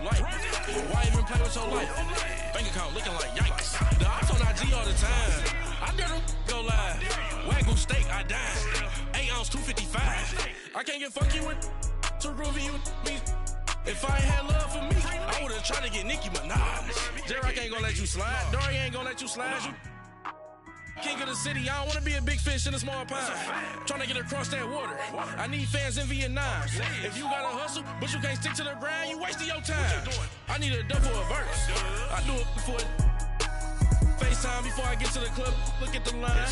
light. Why even play with your life? Bank account looking like yikes. The ops on IG all the time. I dare them go live. Wagyu steak, I dine. 8 ounce, 255. I can't get funky with too groovy you me. If I ain't had love for me, I would've tried to get Nicki Minaj. J-Rock ain't gonna let you slide. Dory ain't gonna let you slide. You king of the city, I don't wanna be a big fish in a small pond. Tryna get across that water. I need fans in Vietnam. If you gotta hustle, but you can't stick to the grind, you wasting your time. I need a double a verse. I do it before FaceTime before I get to the club. Look at the line.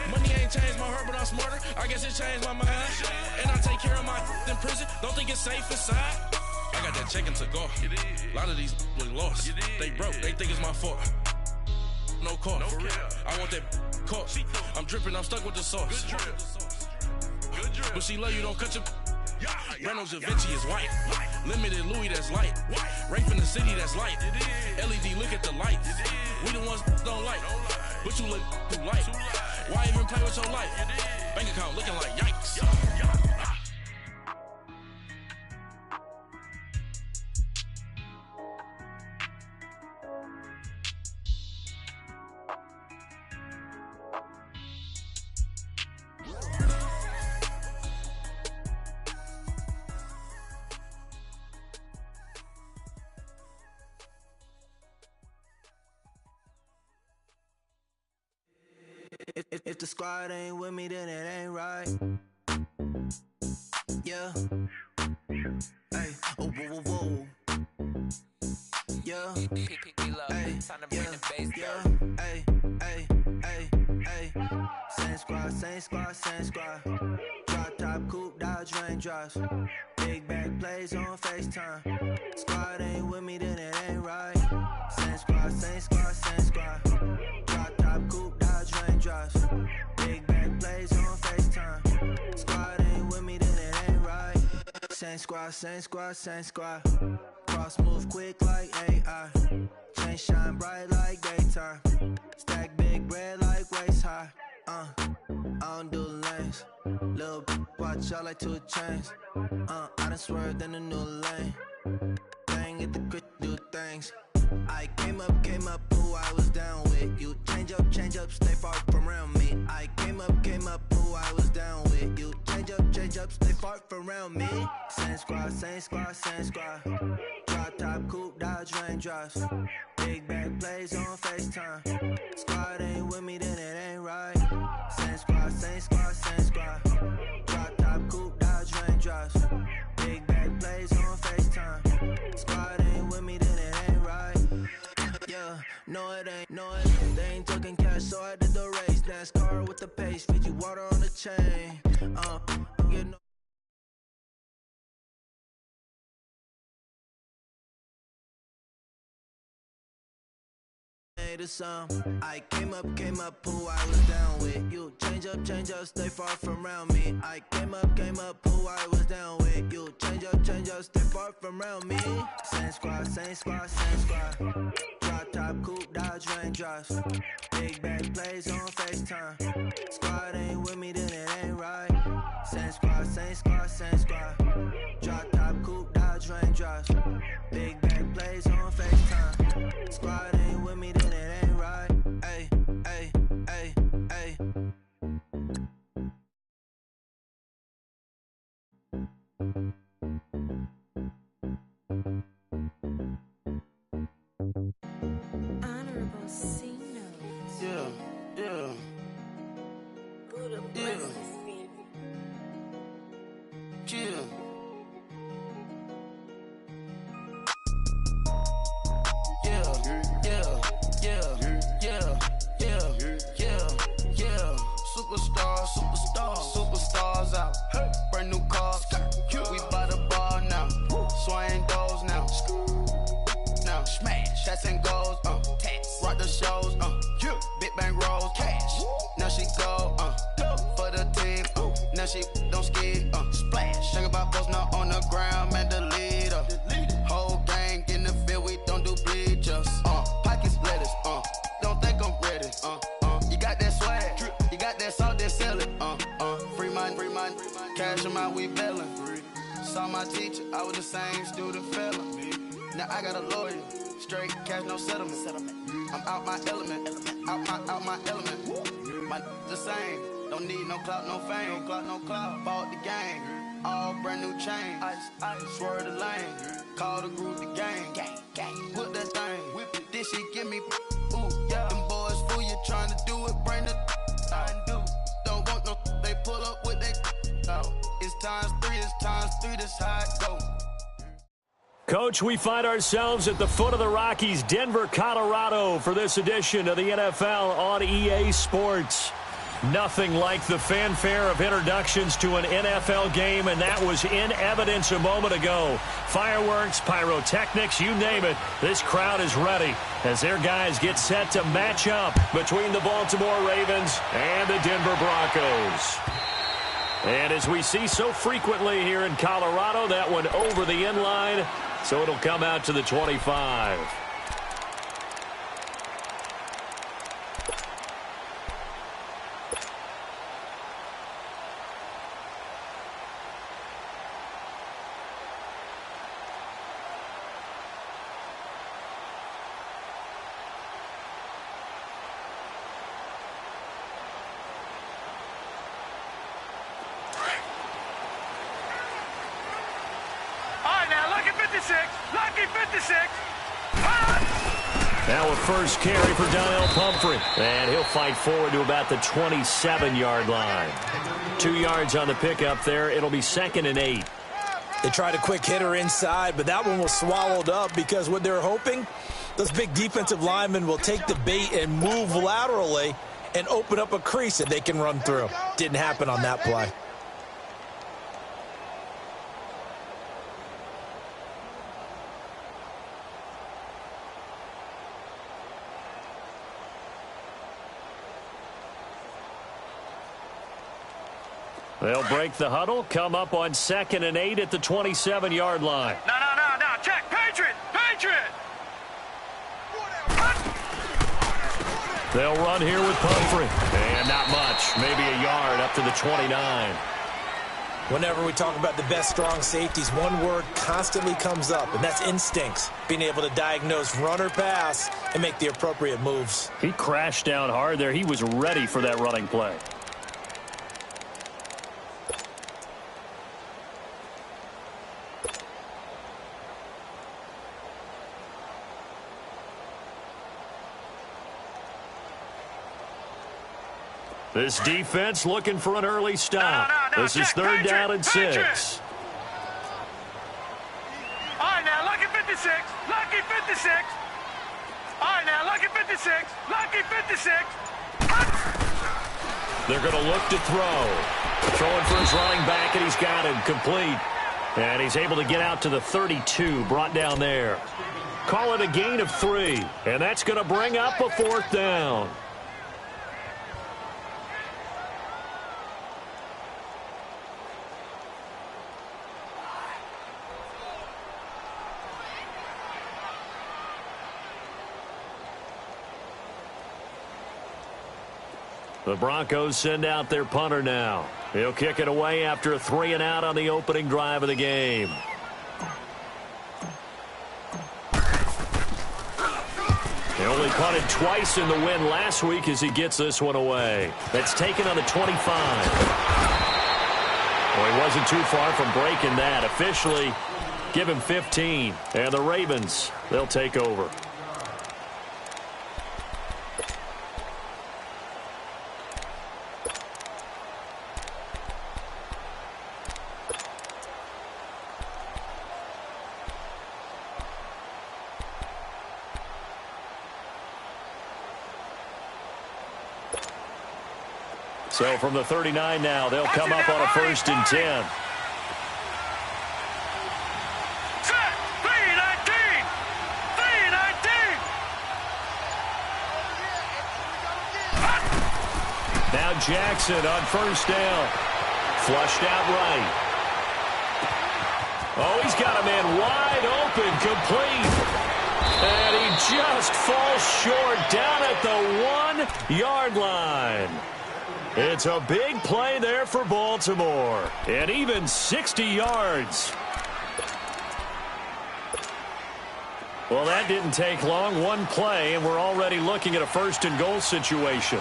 Money ain't changed my heart, but I'm smarter. I guess it changed my mind. And I take care of my in prison. Don't think it's safe inside. I got that check-in to go. A lot of these look lost. They broke. They think it's my fault. No call, for real. I want that caught. I'm dripping, I'm stuck with the sauce. But she love you, don't cut your. Reynolds Da Vinci is white. Limited Louis, that's light. Rape in the city, that's light. LED, look at the lights. We the ones don't like. But you look too light. Why even play with your life? Bank account looking like yikes. If the squad ain't with me, then it ain't right. Yeah. Hey. Oh, whoa, whoa, whoa. Yeah. Hey. Yeah. Hey. Hey. Hey. Hey. Same squad, same squad, same squad. Drop top, coupe, Dodge raindrops. Big back plays on FaceTime. Squad ain't with me, then it ain't right. Same squad, same squad, same squad. Drop top, coupe, Dodge raindrops. Big back plays on FaceTime. Squad ain't with me, then it ain't right. Same squad, same squad, same squad. Cross move quick like AI. Chain shine bright like daytime. Stack big bread like waist high. I don't do lanes. Little watch out like 2 chains. I done swerved in a new lane. Bang at the crit, do things. I came up, who I was down with. You change up, stay far from around me. I came up, who I was down with. You change up, stay far from around me. Same squad, same squad, same squad. Drop top, coupe, Dodge raindrops. Big back plays on FaceTime. Squad ain't with me, then it ain't right. Same squad, same squad, same squad. Drop top, coupe, Dodge raindrops. Big back plays on FaceTime. Squad ain't with me, then it ain't right. Yeah, no it ain't, no it ain't. They ain't talking cash, so I did the race. NASCAR with the pace, feed you water on the chain. You know. I came up, who I was down with. You change up, stay far from around me. I came up, who I was down with. You change up, stay far from around me. Same squad, same squad, same squad. Drop top, coupe, Dodge raindrops. Big back plays on FaceTime. Squad ain't with me, then it ain't right. Same squad, same squad, same squad. Drop top, coupe, Dodge raindrops. Big back plays on FaceTime. Squad ain't with me, then it ain't right. Ay, ay, ay, ay. Honorable C notes. Yeah, yeah. Buddha Yeah. blesses me. Yeah. Superstars out. Brand new cars. We by the bar now. Swaying doors now. Now smash. Shots and goals. Rock the shows. Big bang rolls. Cash. Now she go. For the team. Now she don't skid. Splash. Think about posting up on the ground. Man, the leader. Whole gang in the field. We don't do bleachers. Pockets lettuce. Don't think I'm ready. You got that swag. You got that salt that sell it. Free mind. Cash them out, we bailin'. Saw my teacher, I was the same student fella. now I got a lawyer. Straight cash, no settlement. I'm out my element. Out my element. My the same. Don't need no clout, no fame. No clout. Bought the game. All brand new chain. Ice. Swerve the lane. Call the group the gang. Whip that thing. Whip it. This shit give me. Ooh, yeah. Them boys fool you trying to do it. Bring the. Don't want no. They pull up with they. It's times 3. It's times 3. This how it go. Coach, we find ourselves at the foot of the Rockies, Denver, Colorado, for this edition of the NFL on EA Sports. Nothing like the fanfare of introductions to an NFL game, and that was in evidence a moment ago. Fireworks, pyrotechnics, you name it. This crowd is ready as their guys get set to match up between the Baltimore Ravens and the Denver Broncos. And as we see so frequently here in Colorado, that one over the end line, so it'll come out to the 25. Now a first carry for Donnell Pumphrey. And he'll fight forward to about the 27-yard line. 2 yards on the pickup there. It'll be 2nd and 8. They tried a quick hitter inside, but that one was swallowed up because what they're hoping, those big defensive linemen will take the bait and move laterally and open up a crease that they can run through. Didn't happen on that play. They'll break the huddle, come up on 2nd and 8 at the 27-yard line. No, check, Patriot! They'll run here with Pumphrey. And not much, maybe a yard up to the 29. Whenever we talk about the best strong safeties, one word constantly comes up, and that's instincts. Being able to diagnose run or pass and make the appropriate moves. He crashed down hard there. He was ready for that running play. This defense looking for an early stop. This is 3rd down and 6. All right, now, lucky 56. Lucky 56. All right, now, lucky 56. Lucky 56. They're going to look to throw. Throwing for his running back, and he's got him complete. And he's able to get out to the 32, brought down there. Call it a gain of 3, and that's going to bring up a 4th down. The Broncos send out their punter now. He'll kick it away after a 3-and-out on the opening drive of the game. He only punted twice in the win last week as he gets this one away. That's taken on the 25. Well, he wasn't too far from breaking that. Officially, give him 15. And the Ravens, they'll take over. So from the 39 now, they'll come up on a 1st and 10. Now Jackson on 1st down. Flushed out right. Oh, he's got a man wide open, complete. And he just falls short down at the 1-yard line. It's a big play there for Baltimore. And even 60 yards. Well, that didn't take long. One play, and we're already looking at a first-and-goal situation.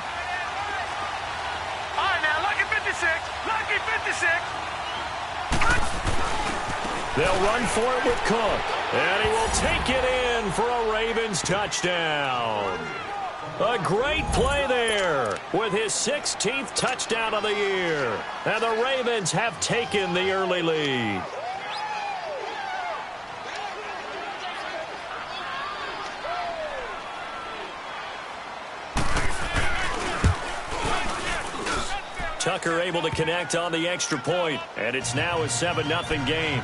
All right, now, lucky 56. Lucky 56. They'll run for it with Cook. And he will take it in for a Ravens touchdown. A great play there with his 16th touchdown of the year. And the Ravens have taken the early lead. Tucker able to connect on the extra point, and it's now a 7-0 game.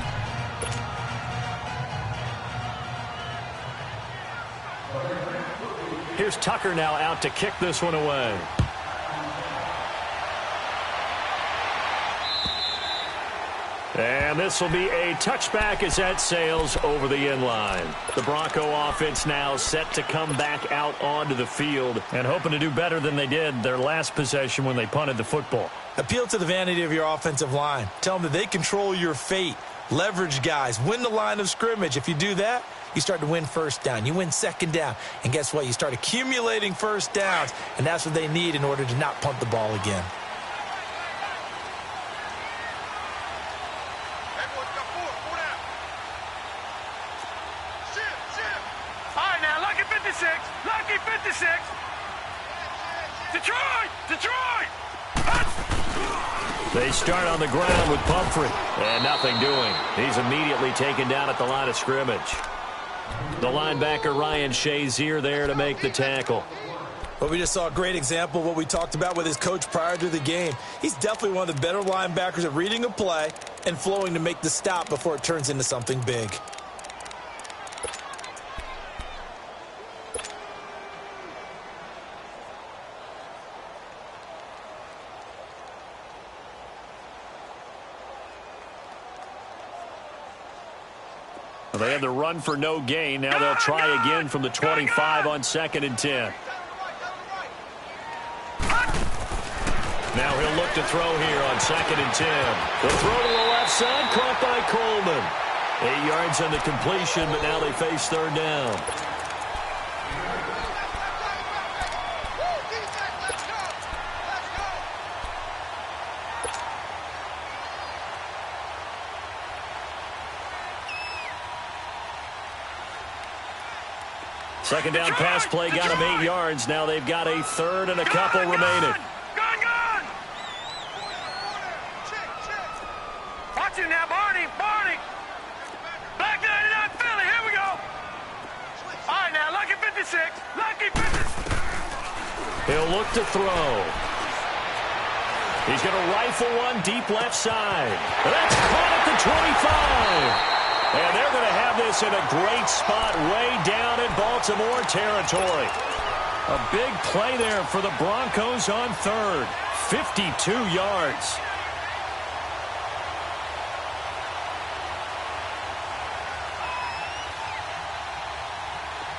Here's Tucker now out to kick this one away. And this will be a touchback as that sails over the end line. The Bronco offense now set to come back out onto the field and hoping to do better than they did their last possession when they punted the football. Appeal to the vanity of your offensive line. Tell them that they control your fate. Leverage guys. Win the line of scrimmage. If you do that, you start to win first down. You win second down. And guess what? You start accumulating first downs, and that's what they need in order to not punt the ball again. All right, now, lucky 56. Lucky 56. Detroit! Detroit! They start on the ground with Pumphrey. And nothing doing. He's immediately taken down at the line of scrimmage. The linebacker Ryan Shazier there to make the tackle. Well, we just saw a great example of what we talked about with his coach prior to the game. He's definitely one of the better linebackers at reading a play and flowing to make the stop before it turns into something big. They had the run for no gain. Now they'll try again from the 25 on 2nd and 10. Now he'll look to throw here on 2nd and 10. The throw to the left side, caught by Coleman. 8 yards on the completion, but now they face third down. Second down pass play got him 8 yards. Now they've got a third and a couple remaining. Gun! Watch it now, Barney! Black 99 Philly, here we go! All right, now, lucky 56. Lucky 56. He'll look to throw. He's going to rifle one deep left side. That's caught at the 25. And they're going to have this in a great spot way down in Baltimore territory. A big play there for the Broncos on third. 52 yards.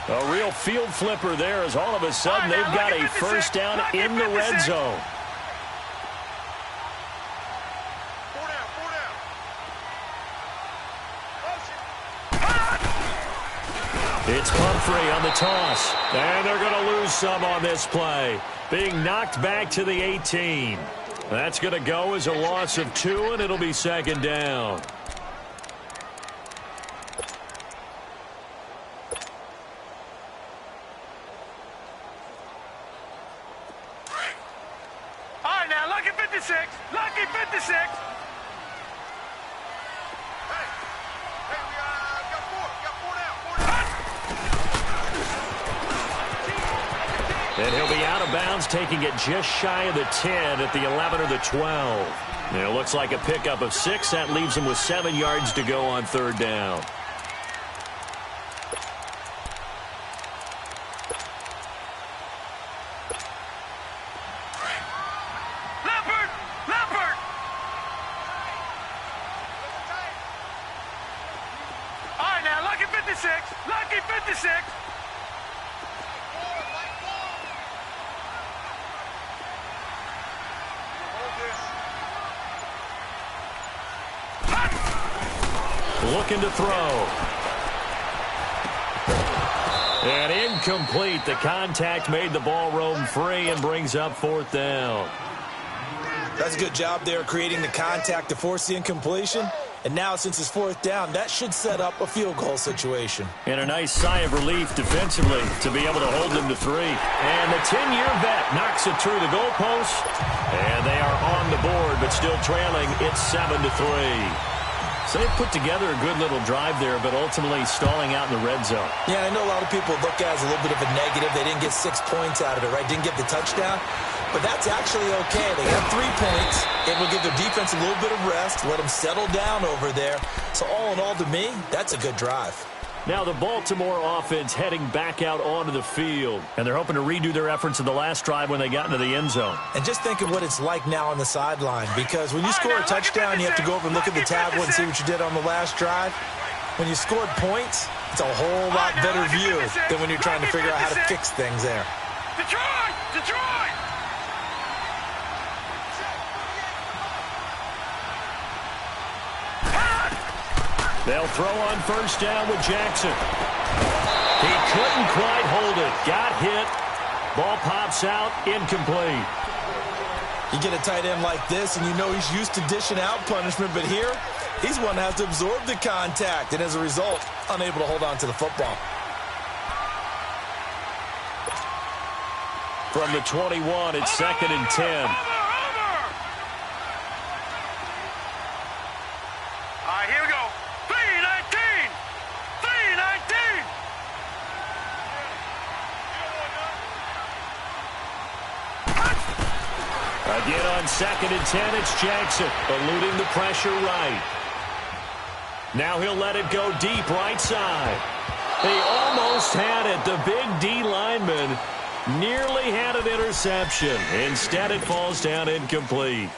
A real field flipper there as all of a sudden they've got a first down in the red zone. It's Pumphrey on the toss. And they're going to lose some on this play. Being knocked back to the 18. That's going to go as a loss of 2, and it'll be second down. All right, now, lucky 56. Lucky 56. And he'll be out of bounds, taking it just shy of the 10 at the 11 or the 12. It looks like a pickup of 6. That leaves him with 7 yards to go on third down. Leopard! All right, now, lucky 56. Lucky 56. Looking to throw. And incomplete. The contact made the ball roam free and brings up 4th down. That's a good job there creating the contact to force the incompletion. And now, since it's 4th down, that should set up a field goal situation. And a nice sigh of relief defensively to be able to hold them to 3. And the 10-year vet knocks it through the goalpost. And they are on the board, but still trailing. It's 7-3. So they put together a good little drive there, but ultimately stalling out in the red zone. Yeah, I know a lot of people look at it as a little bit of a negative. They didn't get 6 points out of it, right? Didn't get the touchdown. But that's actually okay. They got 3 points. It will give their defense a little bit of rest, let them settle down over there. So all in all, to me, that's a good drive. Now the Baltimore offense heading back out onto the field. And they're hoping to redo their efforts in the last drive when they got into the end zone. And just think of what it's like now on the sideline. Because when you score a touchdown, you have to go over and look at the tablet and see what you did on the last drive. When you scored points, it's a whole lot better view than when you're trying to figure out how to fix things there. Detroit! Detroit! They'll throw on 1st down with Jackson. He couldn't quite hold it. Got hit. Ball pops out. Incomplete. You get a tight end like this, and you know he's used to dishing out punishment, but here, he's one that has to absorb the contact, and as a result, unable to hold on to the football. From the 21, it's 2nd and 10. All right, here we go. 3-19. 3-19. Again on 2nd and 10, it's Jackson, eluding the pressure right. Now he'll let it go deep right side. They almost had it. The big D lineman nearly had an interception. Instead, it falls down incomplete.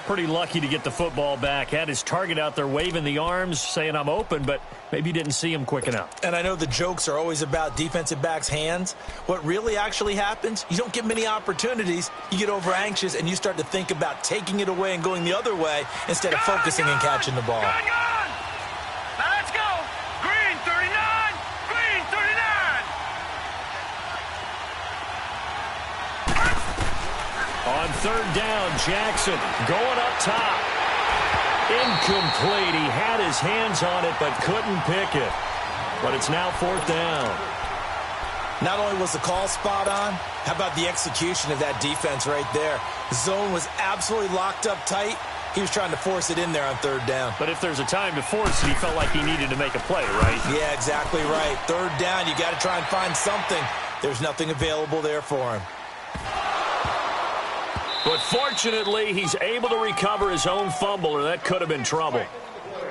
Pretty lucky to get the football back. Had his target out there waving the arms, saying I'm open, but maybe didn't see him quick enough. And I know the jokes are always about defensive backs' hands. What really actually happens, you don't get many opportunities. You get over anxious, and you start to think about taking it away and going the other way instead of focusing and catching the ball. Now let's go. Green 39. Green 39. On 3rd down, Jackson going up top. Incomplete. He had his hands on it but couldn't pick it. But it's now 4th down. Not only was the call spot on, how about the execution of that defense right there? The zone was absolutely locked up tight. He was trying to force it in there on 3rd down. But if there's a time to force it, he felt like he needed to make a play, right? Yeah, exactly right. 3rd down, you got to try and find something. There's nothing available there for him. But fortunately, he's able to recover his own fumble, or that could have been trouble.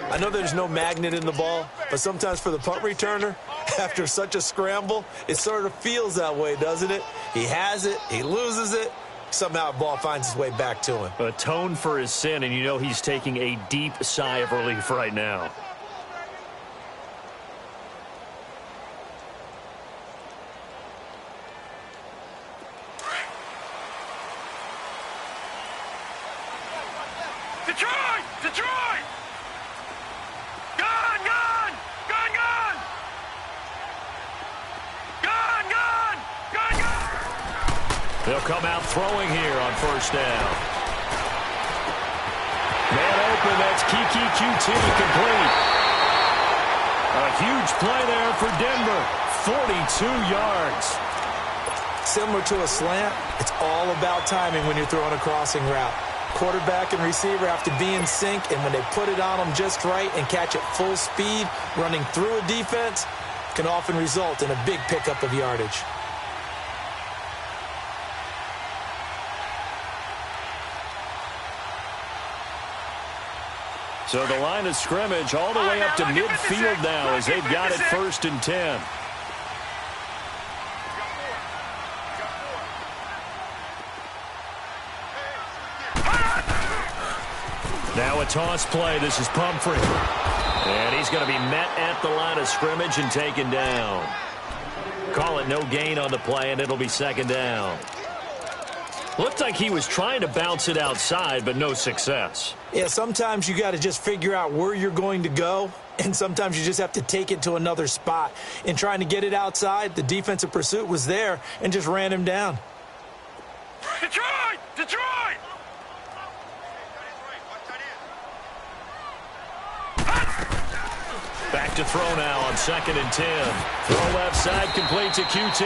I know there's no magnet in the ball, but sometimes for the punt returner, after such a scramble, it sort of feels that way, doesn't it? He has it, he loses it, somehow the ball finds its way back to him. Atone for his sin, and you know he's taking a deep sigh of relief right now. Detroit! Detroit! Gone! Gone! Gone! Gone! Gone! Gone! Gone! Gone! They'll come out throwing here on 1st down. Man open, that's Kiki QT complete. A huge play there for Denver. 42 yards. Similar to a slant, it's all about timing when you're throwing a crossing route. Quarterback and receiver have to be in sync, and when they put it on them just right and catch it full speed, running through a defense can often result in a big pickup of yardage. So the line of scrimmage all the way up to midfield now as they've got it 1st and 10. Now a toss play. This is Pumphrey. And he's going to be met at the line of scrimmage and taken down. Call it no gain on the play, and it'll be 2nd down. Looked like he was trying to bounce it outside, but no success. Yeah, sometimes you got to just figure out where you're going to go, and sometimes you just have to take it to another spot. In trying to get it outside, the defensive pursuit was there and just ran him down. Detroit! Detroit! Back to throw now on 2nd and 10. Throw left side, complete to QT.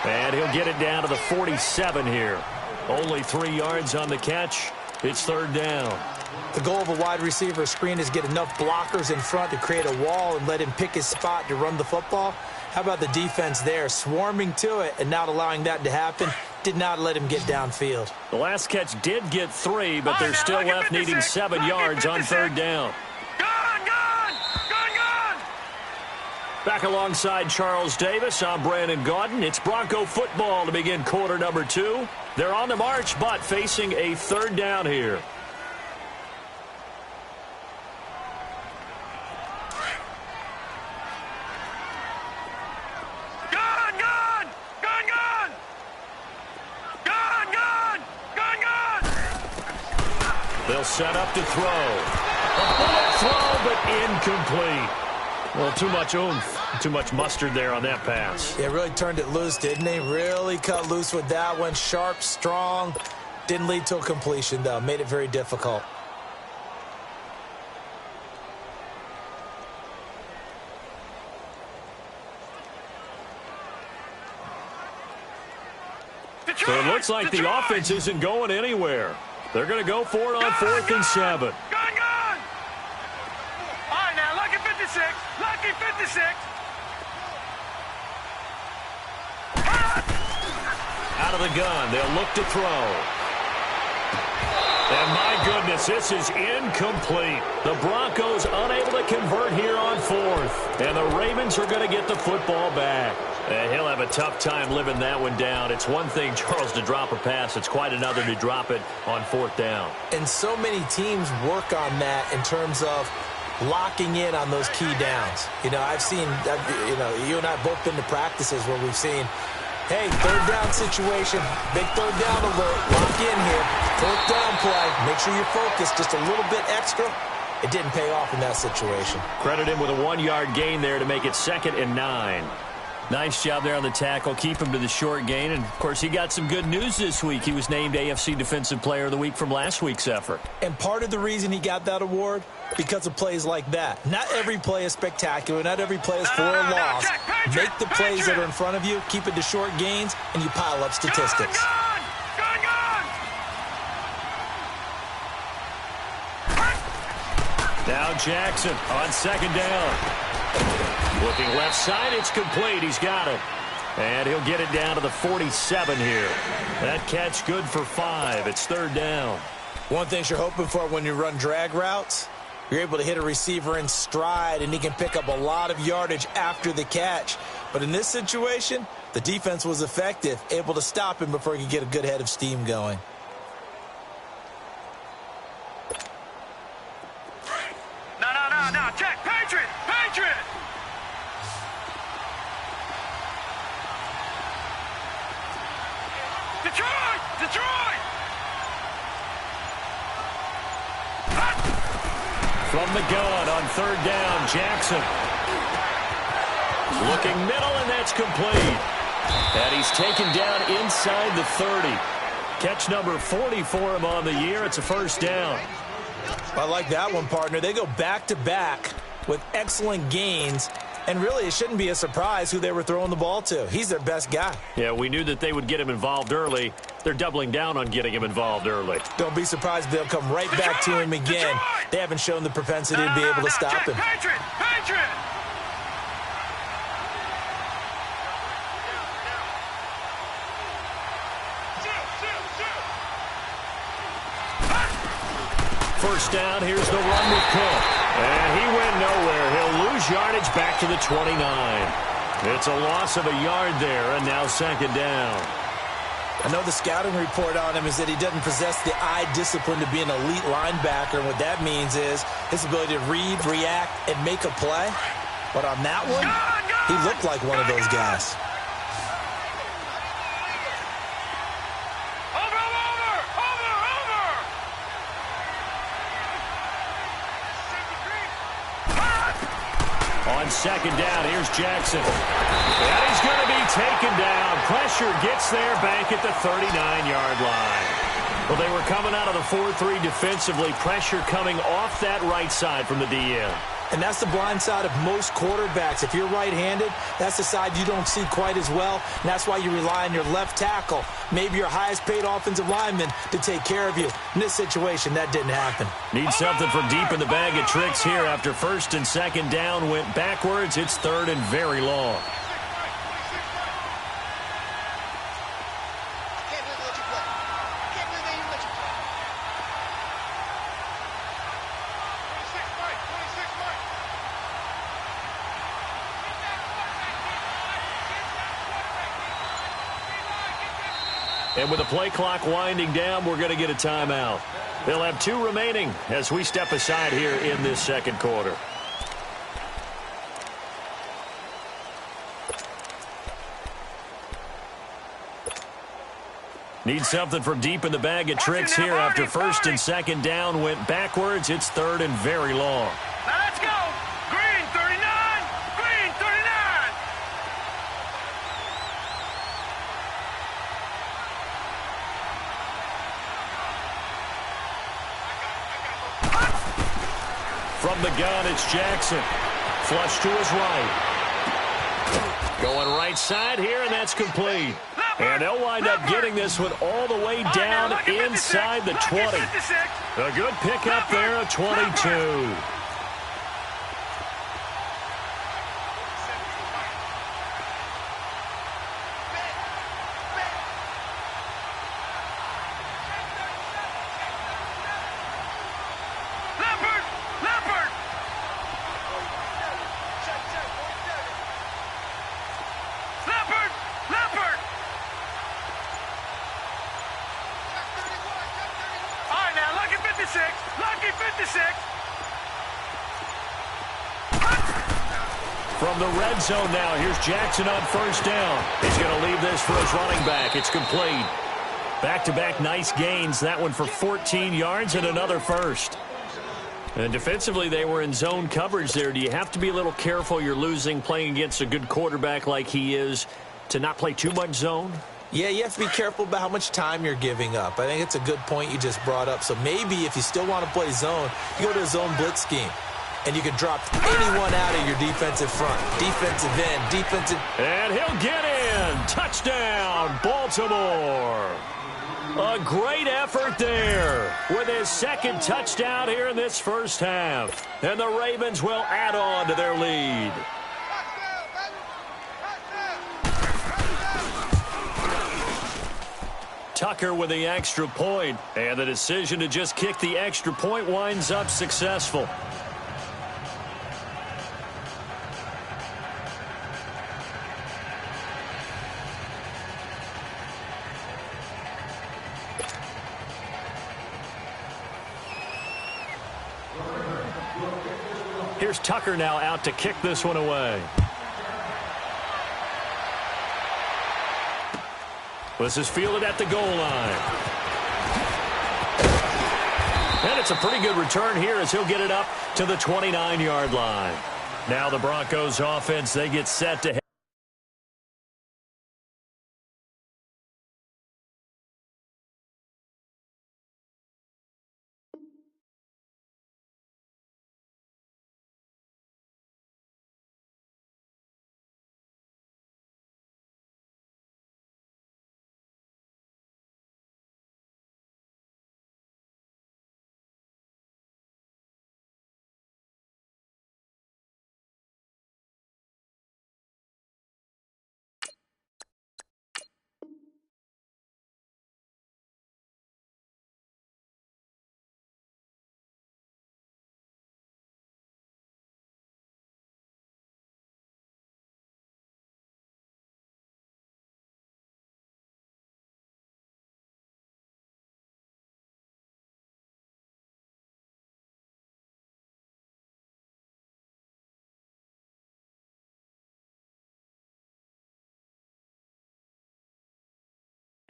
And he'll get it down to the 47 here. Only 3 yards on the catch. It's 3rd down. The goal of a wide receiver screen is get enough blockers in front to create a wall and let him pick his spot to run the football. How about the defense there, swarming to it and not allowing that to happen? Did not let him get downfield. The last catch did get 3, but they're still left needing 7 yards on 3rd down. Back alongside Charles Davis, I'm Brandon Gaudin. It's Bronco football to begin quarter number 2. They're on the march, but facing a 3rd down here. They'll set up to throw. A bullet throw, but incomplete. Well, too much oomph, too much mustard there on that pass. Yeah, really turned it loose, didn't he? Really cut loose with that one. Sharp, strong. Didn't lead to a completion, though. Made it very difficult. So it looks like the offense isn't going anywhere. They're going to go for it on 4th and 7. Gun! All right, now, lucky 56. Lucky 56. Out of the gun, they'll look to throw. And my goodness, this is incomplete. The Broncos unable to convert here on 4th. And the Ravens are going to get the football back. And he'll have a tough time living that one down. It's one thing, Charles, to drop a pass. It's quite another to drop it on 4th down. And so many teams work on that in terms of locking in on those key downs. You know, I've seen, you and I have both been to practices where we've seen, hey, 3rd down situation, big 3rd down alert, lock in here, 4th down play, make sure you're focused just a little bit extra. It didn't pay off in that situation. Credit him with a 1-yard gain there to make it 2nd and 9. Nice job there on the tackle. Keep him to the short gain. And, of course, he got some good news this week. He was named AFC Defensive Player of the Week from last week's effort. And part of the reason he got that award, because of plays like that. Not every play is spectacular. Not every play is for a loss. Make the plays that are in front of you, keep it to short gains, and you pile up statistics. Now Jackson on 2nd down. Looking left side, it's complete. He's got it. And he'll get it down to the 47 here. That catch good for 5. It's 3rd down. One thing you're hoping for when you run drag routes, you're able to hit a receiver in stride, and he can pick up a lot of yardage after the catch. But in this situation, the defense was effective, able to stop him before he could get a good head of steam going. No, check, Patriot! Detroit! From the gun on 3rd down, Jackson. Looking middle, and that's complete. And he's taken down inside the 30. Catch number 40 for him on the year. It's a 1st down. I like that one, partner. They go back-to-back with excellent gains. And really, it shouldn't be a surprise who they were throwing the ball to. He's their best guy. Yeah, we knew that they would get him involved early. They're doubling down on getting him involved early. Don't be surprised if they'll come right back to him again. They haven't shown the propensity to be able to stop him. Patriot! First down, here's the run with Cook. And he went nowhere. He'll lose yardage back to the 29. It's a loss of a yard there, and now 2nd down. I know the scouting report on him is that he doesn't possess the eye discipline to be an elite linebacker. And what that means is his ability to read, react, and make a play. But on that one, he looked like one of those guys. Over! On second down, here's Jackson. And he's going to be taken down. Pressure gets there back at the 39-yard line. Well, they were coming out of the 4-3 defensively. Pressure coming off that right side from the DN. And that's the blind side of most quarterbacks. If you're right-handed, that's the side you don't see quite as well. And that's why you rely on your left tackle, maybe your highest-paid offensive lineman, to take care of you. In this situation, that didn't happen. Need something from deep in the bag of tricks here. After first and second down went backwards, it's third and very long. And with the play clock winding down, we're going to get a timeout. They'll have 2 remaining as we step aside here in this second quarter. Need something from deep in the bag of tricks here. After first and second down went backwards, it's third and very long. Now let's go. Green 39. Green 39. From the gun, it's Jackson. Flush to his right. Going right side here, and that's complete. And they'll wind up getting this one all the way down inside the 20. A good pickup there, a 22. From the red zone now, here's Jackson on first down. He's going to leave this for his running back. It's complete. Back-to-back nice gains. That one for 14 yards and another first. And defensively, they were in zone coverage there. Do you have to be a little careful you're losing playing against a good quarterback like he is to not play too much zone? Yeah, you have to be careful about how much time you're giving up. I think it's a good point you just brought up. So maybe if you still want to play zone, you go to a zone blitz scheme. And you can drop anyone out of your defensive front. Defensive end, defensive... And he'll get in. Touchdown, Baltimore. A great effort there with his second touchdown here in this first half. And the Ravens will add on to their lead. Tucker with the extra point. And the decision to just kick the extra point winds up successful. Here's Tucker now out to kick this one away. This is fielded at the goal line. And it's a pretty good return here as he'll get it up to the 29-yard line. Now the Broncos offense, they get set to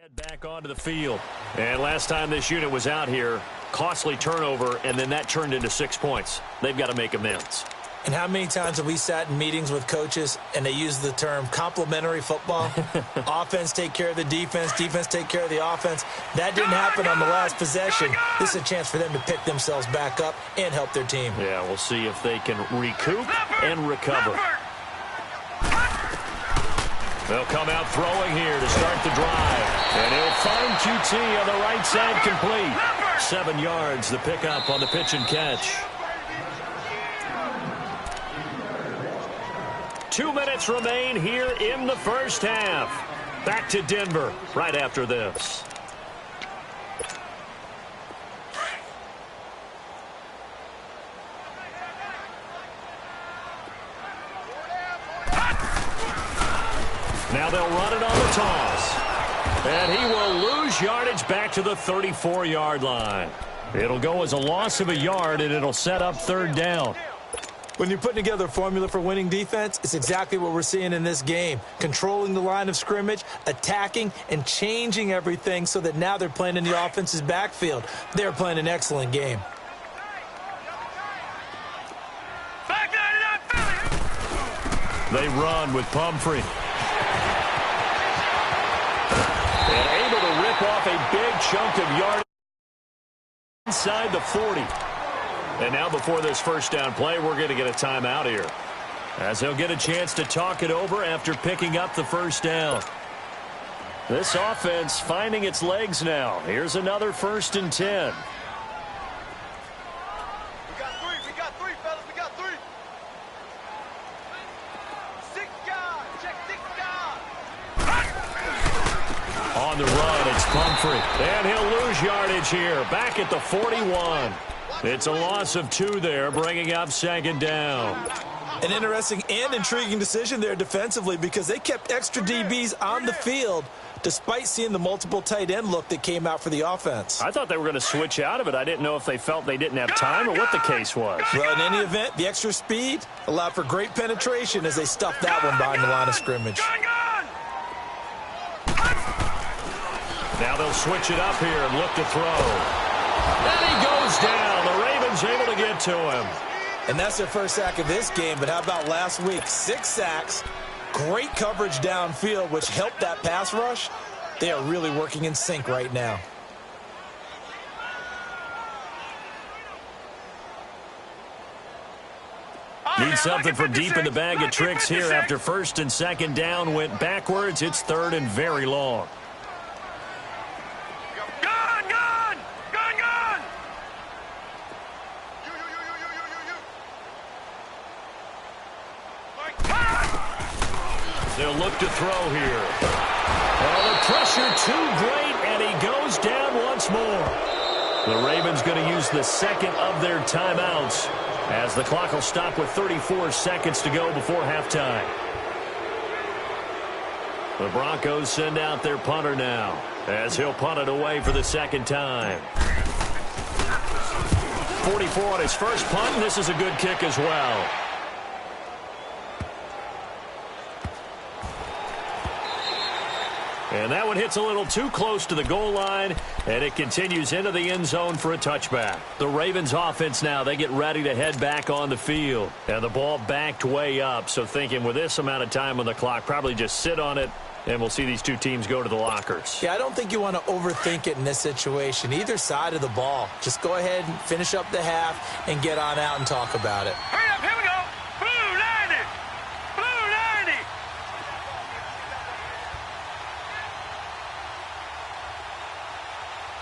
head back onto the field. And last time this unit was out here, costly turnover, and then that turned into 6 points. They've got to make amends. And how many times have we sat in meetings with coaches and they use the term complementary football? Offense take care of the defense, defense take care of the offense. That didn't happen on the last possession. This is a chance for them to pick themselves back up and help their team. Yeah, we'll see if they can recoup and recover. They'll come out throwing here to start the drive. And he'll find QT on the right side complete. 7 yards, the pickup on the pitch and catch. 2 minutes remain here in the first half. Back to Denver right after this. Now they'll run it on the toss. And he will lose yardage back to the 34-yard line. It'll go as a loss of a yard, and it'll set up third down. When you're putting together a formula for winning defense, it's exactly what we're seeing in this game. Controlling the line of scrimmage, attacking, and changing everything so that now they're playing in the offense's backfield. They're playing an excellent game. They run with Pumphrey. And able to rip off a big chunk of yardage inside the 40. And now before this first down play, we're going to get a timeout here, as he'll get a chance to talk it over after picking up the first down. This offense finding its legs now. Here's another 1st and 10. We got three, fellas. We got three. 6 guys. Check 6 guys. On the run, it's Pumphrey. And he'll lose yardage here, back at the 41. It's a loss of 2 there, bringing up 2nd down. An interesting and intriguing decision there defensively, because they kept extra DBs on the field despite seeing the multiple tight end look that came out for the offense. I thought they were going to switch out of it. I didn't know if they felt they didn't have time or what the case was. Well, in any event, the extra speed allowed for great penetration as they stuffed that one behind the line of scrimmage. Now they'll switch it up here and look to throw. And he goes down. The Ravens able to get to him. And that's their first sack of this game, but how about last week? 6 sacks, great coverage downfield, which helped that pass rush. They are really working in sync right now. Need something from deep in the bag of tricks here after 1st and 2nd down went backwards. It's 3rd and very long. They'll look to throw here. Oh, the pressure too great, and he goes down once more. The Ravens going to use the 2nd of their timeouts, as the clock will stop with 34 seconds to go before halftime. The Broncos send out their punter now, as he'll punt it away for the 2nd time. 44 on his first punt, and this is a good kick as well. And that one hits a little too close to the goal line, and it continues into the end zone for a touchback. The Ravens offense now, they get ready to head back on the field. And the ball backed way up, so thinking with this amount of time on the clock, probably just sit on it, and we'll see these two teams go to the lockers. Yeah, I don't think you want to overthink it in this situation. Either side of the ball. Just go ahead and finish up the half and get on out and talk about it. Hurry up, here we go. Blue 90. Blue 90.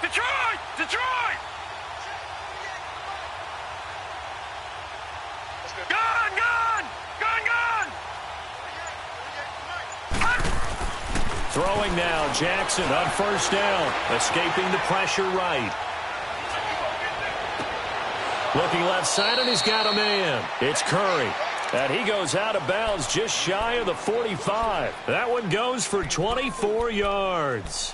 Detroit! Detroit! Gun! Gun! Gun! Gun! Throwing now, Jackson on 1st down, escaping the pressure right. Looking left side, and he's got a man. It's Curry. And he goes out of bounds just shy of the 45. That one goes for 24 yards.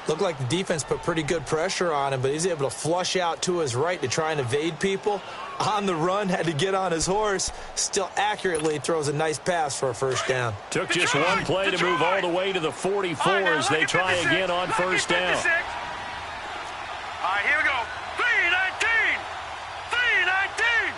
Looked like the defense put pretty good pressure on him, but he's able to flush out to his right to try and evade people. On the run, had to get on his horse. Still accurately throws a nice pass for a 1st down. Took just one play to move all the way to the 44 as they try again on 1st down. All right, here we go. 3-19. 3-19.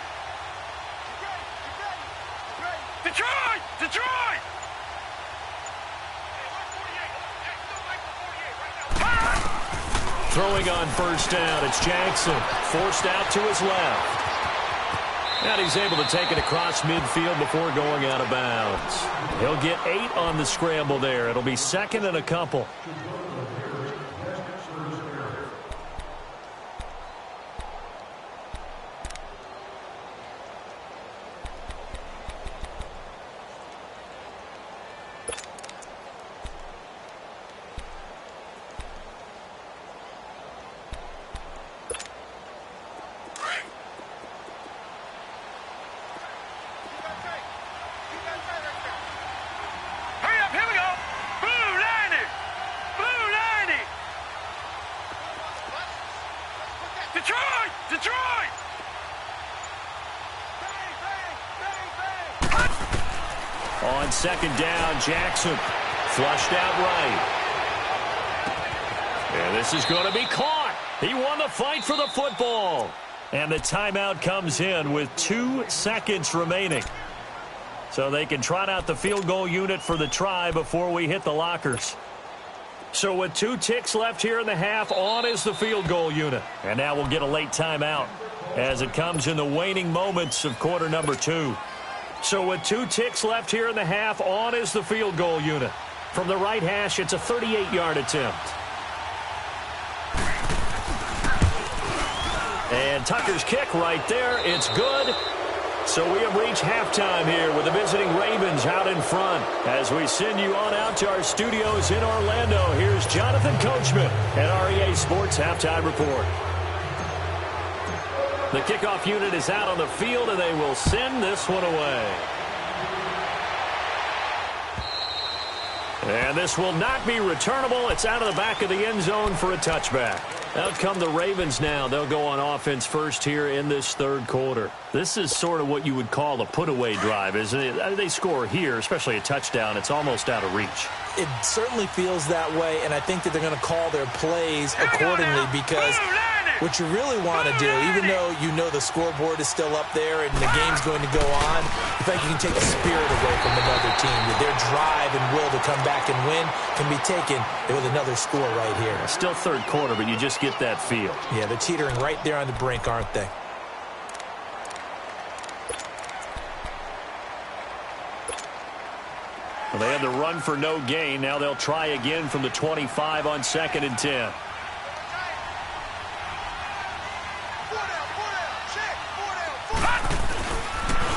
Throwing on first down, it's Jackson. Forced out to his left. And he's able to take it across midfield before going out of bounds. He'll get 8 on the scramble there. It'll be 2nd and a couple. On 2nd down, Jackson flushed out right. And this is going to be caught. He won the fight for the football. And the timeout comes in with 2 seconds remaining. So they can trot out the field goal unit for the try before we hit the lockers. So with 2 ticks left here in the half, on is the field goal unit. And now we'll get a late timeout as it comes in the waning moments of quarter number 2. So with 2 ticks left here in the half, on is the field goal unit. From the right hash, it's a 38-yard attempt. And Tucker's kick right there. It's good. So we have reached halftime here with the visiting Ravens out in front. As we send you on out to our studios in Orlando, here's Jonathan Coachman at REA Sports Halftime Report. The kickoff unit is out on the field, and they will send this one away. And this will not be returnable. It's out of the back of the end zone for a touchback. Out come the Ravens now. They'll go on offense first here in this 3rd quarter. This is sort of what you would call a put-away drive, isn't it? They score here, especially a touchdown. It's almost out of reach. It certainly feels that way, and I think that they're going to call their plays accordingly because what you really want to do, even though you know the scoreboard is still up there and the game's going to go on, I think you can take the spirit away from another team. Their drive and will to come back and win can be taken with another score right here. Still 3rd quarter, but you just get that feel. Yeah, they're teetering right there on the brink, aren't they? Well, they had the run for no gain. Now they'll try again from the 25 on 2nd and 10.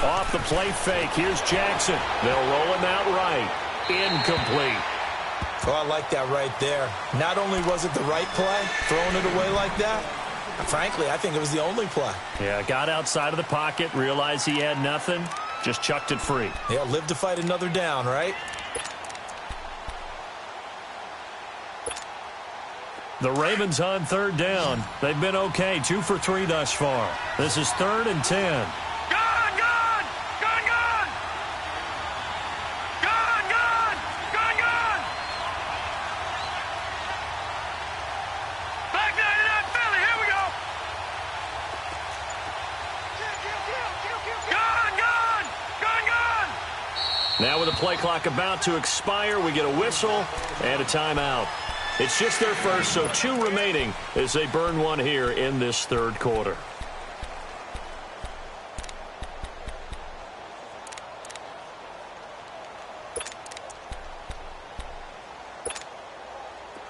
Off the play fake. Here's Jackson. They'll roll him out right. Incomplete. Oh, I like that right there. Not only was it the right play, throwing it away like that, frankly, I think it was the only play. Yeah, got outside of the pocket, realized he had nothing, just chucked it free. Yeah, live to fight another down, right? The Ravens on 3rd down. They've been okay, 2 for 3 thus far. This is 3rd and 10. Now with the play clock about to expire, we get a whistle and a timeout. It's just their first, so 2 remaining as they burn one here in this 3rd quarter.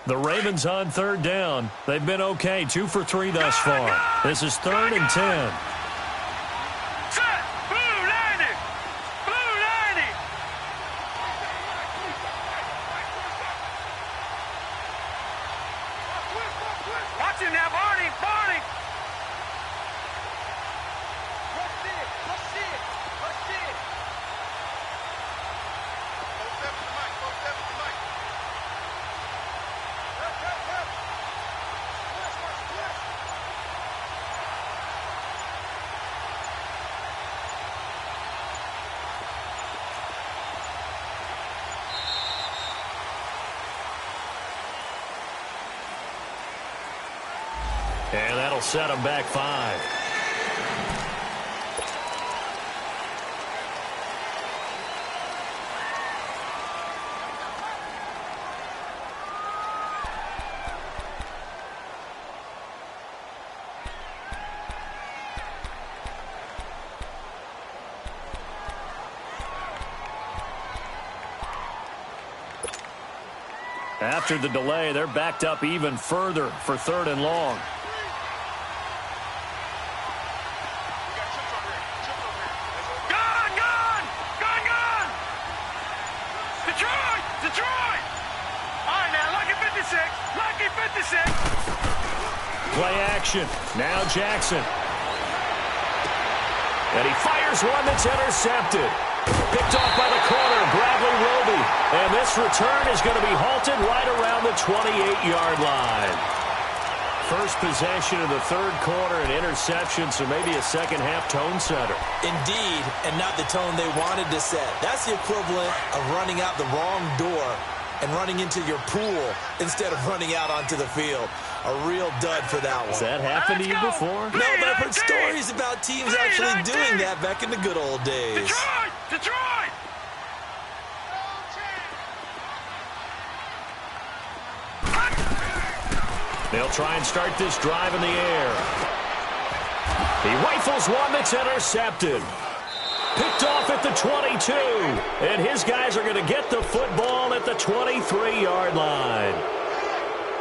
The Ravens on 3rd down. They've been okay, 2 for 3 thus far. This is 3rd and 10. And that'll set them back 5. After the delay, they're backed up even further for 3rd and long. Detroit! All right, now, lucky 56. Lucky 56. Play action. Now Jackson. And he fires one that's intercepted. Picked off by the corner, Bradley Roby. And this return is going to be halted right around the 28-yard line. First possession of the 3rd quarter, an interception, so maybe a second-half tone setter. Indeed, and not the tone they wanted to set. That's the equivalent of running out the wrong door and running into your pool instead of running out onto the field. A real dud for that one. Has that happened to you before? No, but I've heard stories about teams actually doing that back in the good old days. Detroit! They'll try and start this drive in the air. He rifles one that's intercepted. Picked off at the 22. And his guys are going to get the football at the 23-yard line.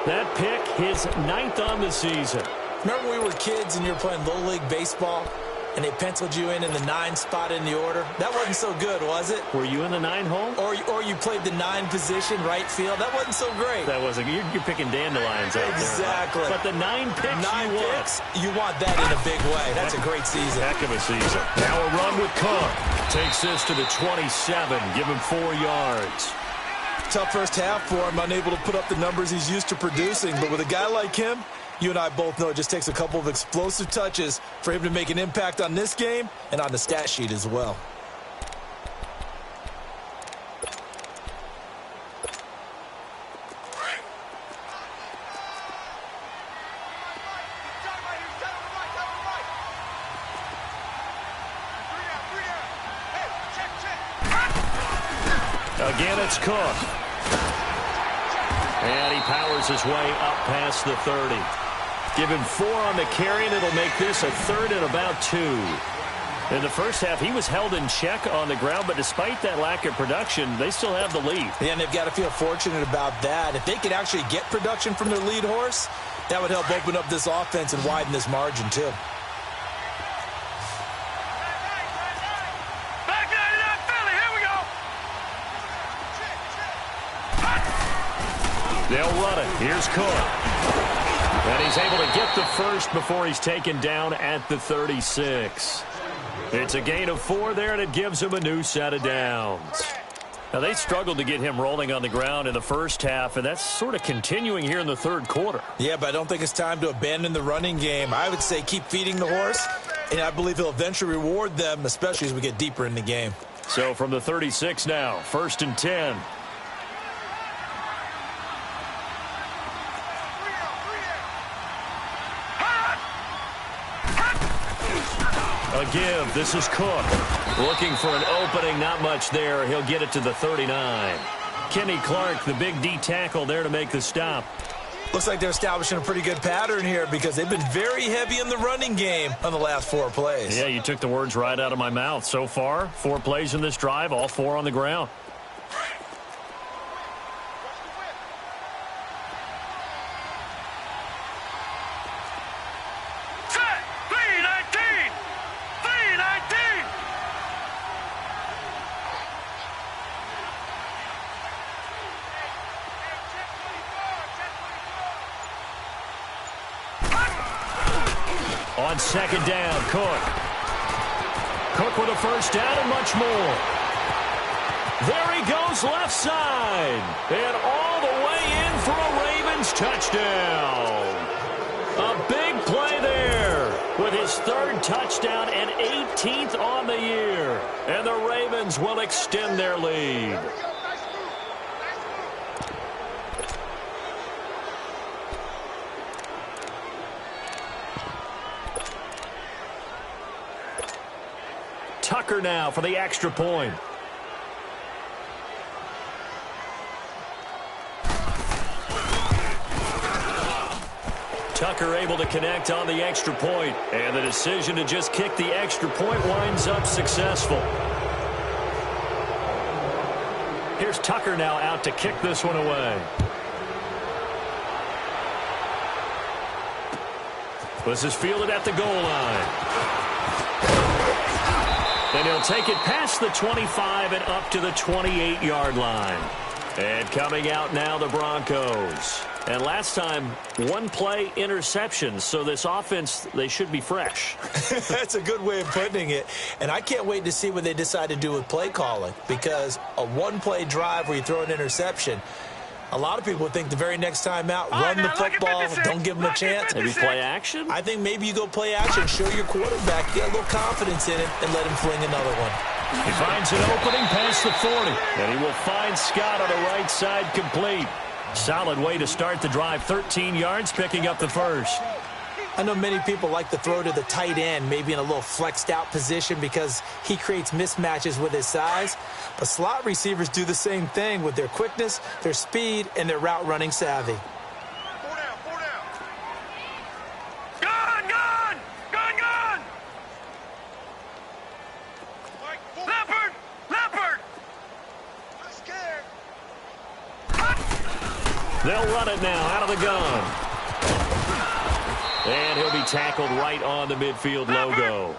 That pick, his 9th on the season. Remember when we were kids and you were playing Little League Baseball and they penciled you in the 9 spot in the order? That wasn't so good, was it? Were you in the 9 hole? Or you played the 9 position, right field? That wasn't so great. That wasn't. You're picking dandelions out there. Exactly. But the 9 picks 9 picks, you want that in a big way. That's a great season. Heck of a season. Now a run with Cook. Takes this to the 27. Give him 4 yards. Tough first half for him, unable to put up the numbers he's used to producing. But with a guy like him, you and I both know it just takes a couple of explosive touches for him to make an impact on this game and on the stat sheet as well. Again, it's Cook. And he powers his way up past the 30. Give him 4 on the carry, and it'll make this a 3rd and about 2. In the first half, he was held in check on the ground, but despite that lack of production, they still have the lead. Yeah, and they've got to feel fortunate about that. If they could actually get production from their lead horse, that would help open up this offense and widen this margin, too. They'll run it. Here's Cook. And he's able to get the first before he's taken down at the 36. It's a gain of 4 there, and it gives him a new set of downs. Now, they struggled to get him rolling on the ground in the first half, and that's sort of continuing here in the 3rd quarter. Yeah, but I don't think it's time to abandon the running game. I would say keep feeding the horse, and I believe he'll eventually reward them, especially as we get deeper in the game. So from the 36 now, 1st and 10. A give. This is Cook. Looking for an opening. Not much there. He'll get it to the 39. Kenny Clark, the big D tackle there to make the stop. Looks like they're establishing a pretty good pattern here because they've been very heavy in the running game on the last 4 plays. Yeah, you took the words right out of my mouth. So far, 4 plays in this drive, all 4 on the ground. On 2nd down, Cook. Cook with a first down and much more. There he goes left side. And all the way in for a Ravens touchdown. A big play there with his 3rd touchdown and 18th on the year. And the Ravens will extend their lead. Tucker now for the extra point. Tucker able to connect on the extra point, and the decision to just kick the extra point winds up successful. Here's Tucker now out to kick this one away. This is fielded at the goal line. And he'll take it past the 25 and up to the 28-yard line. And coming out now, the Broncos. And last time, one play interception. So this offense, they should be fresh. That's a good way of putting it. And I can't wait to see what they decide to do with play calling. Because a one-play drive where you throw an interception, a lot of people think the very next time out, run the football, don't give them a chance. Maybe play action? I think maybe you go play action, show your quarterback, get a little confidence in it, and let him fling another one. He finds an opening past the 40. And he will find Scott on the right side complete. Solid way to start the drive. 13 yards, picking up the first. I know many people like to throw to the tight end, maybe in a little flexed out position because he creates mismatches with his size. But slot receivers do the same thing with their quickness, their speed, and their route running savvy. Four down. Gun! Leopard! I'm scared. They'll run it now out of the gun. And he'll be tackled right on the midfield logo.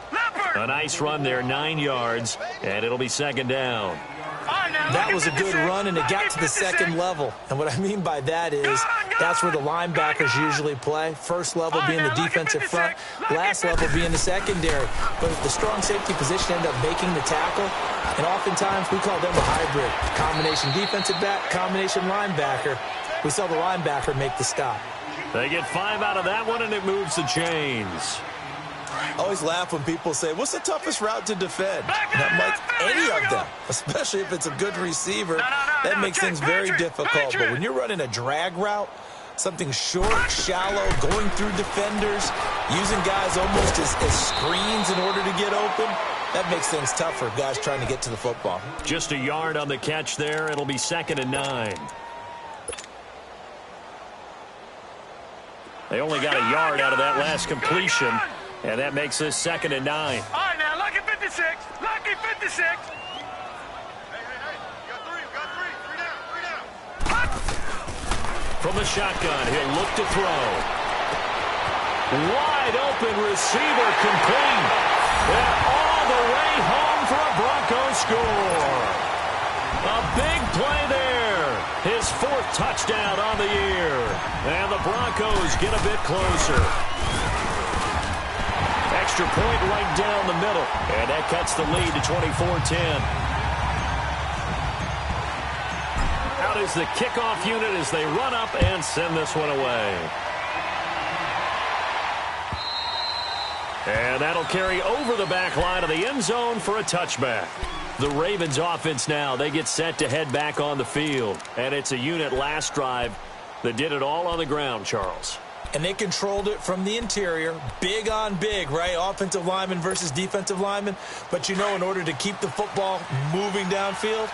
A nice run there, 9 yards, and it'll be second down. That was a good run, and it got to the second level. And what I mean by that is that's where the linebackers usually play. First level being the defensive front, last level being the secondary. But the strong safety position ended up making the tackle, and oftentimes we call them a hybrid. Combination defensive back, combination linebacker. We saw the linebacker make the stop. They get 5 out of that one, and it moves the chains. I always laugh when people say, what's the toughest route to defend? And I'm like, any of them, especially if it's a good receiver. That makes things very difficult. But when you're running a drag route, something short, shallow, going through defenders, using guys almost as screens in order to get open, that makes things tough for guys trying to get to the football. Just a yard on the catch there. It'll be 2nd and 9. They only got a yard out of that last completion, and that makes this 2nd and 9. All right, now, lucky 56. Lucky 56. Hey. You got three down. From the shotgun, he'll look to throw. Wide open receiver complete. And all the way home for a Broncos score. A big play there. His 4th touchdown on the year. And the Broncos get a bit closer. Extra point right down the middle. And that cuts the lead to 24-10. Out is the kickoff unit as they run up and send this one away. And that'll carry over the back line of the end zone for a touchback. The Ravens offense now, they get set to head back on the field. And it's a unit last drive that did it all on the ground, Charles. And they controlled it from the interior, big on big, right? Offensive lineman versus defensive lineman. But you know, in order to keep the football moving downfield,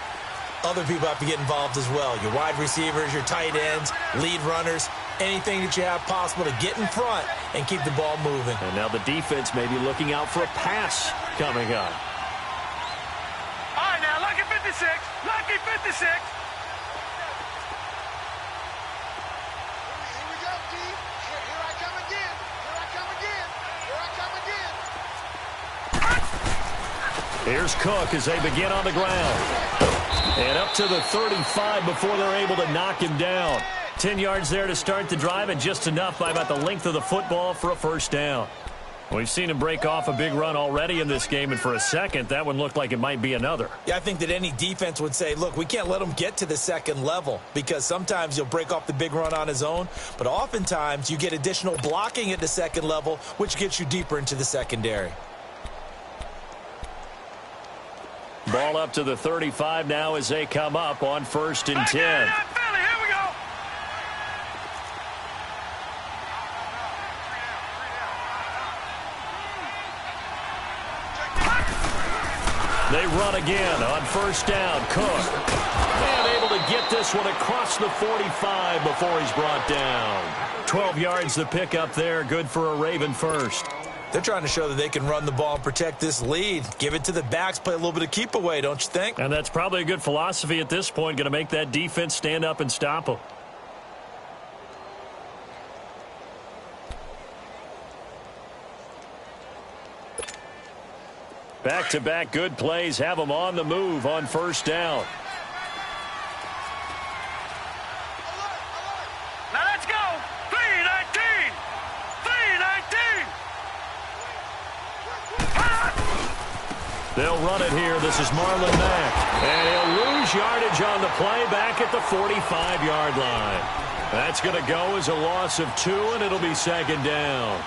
other people have to get involved as well. Your wide receivers, your tight ends, lead runners, anything that you have possible to get in front and keep the ball moving. And now the defense may be looking out for a pass coming up. All right, now, lucky 56. Lucky 56. Here we go, D. Here I come again. Here's Cook as they begin on the ground. And up to the 35 before they're able to knock him down. 10 yards there to start the drive, and just enough by about the length of the football for a first down. We've seen him break off a big run already in this game, and for a second, that one looked like it might be another. Yeah, I think that any defense would say, look, we can't let him get to the second level because sometimes he'll break off the big run on his own, but oftentimes you get additional blocking at the second level, which gets you deeper into the secondary. Ball up to the 35 now as they come up on 1st and 10. They run again on 1st down. Cook. And able to get this one across the 45 before he's brought down. 12 yards to pick up there. Good for a Raven first. They're trying to show that they can run the ball and protect this lead. Give it to the backs, play a little bit of keep away, don't you think? And that's probably a good philosophy at this point. Going to make that defense stand up and stop them. Back-to-back good plays have them on the move on first down. Now let's go. 3-19. 3-19. They'll run it here. This is Marlon Mack. And he'll lose yardage on the play back at the 45-yard line. That's going to go as a loss of 2, and it'll be second down.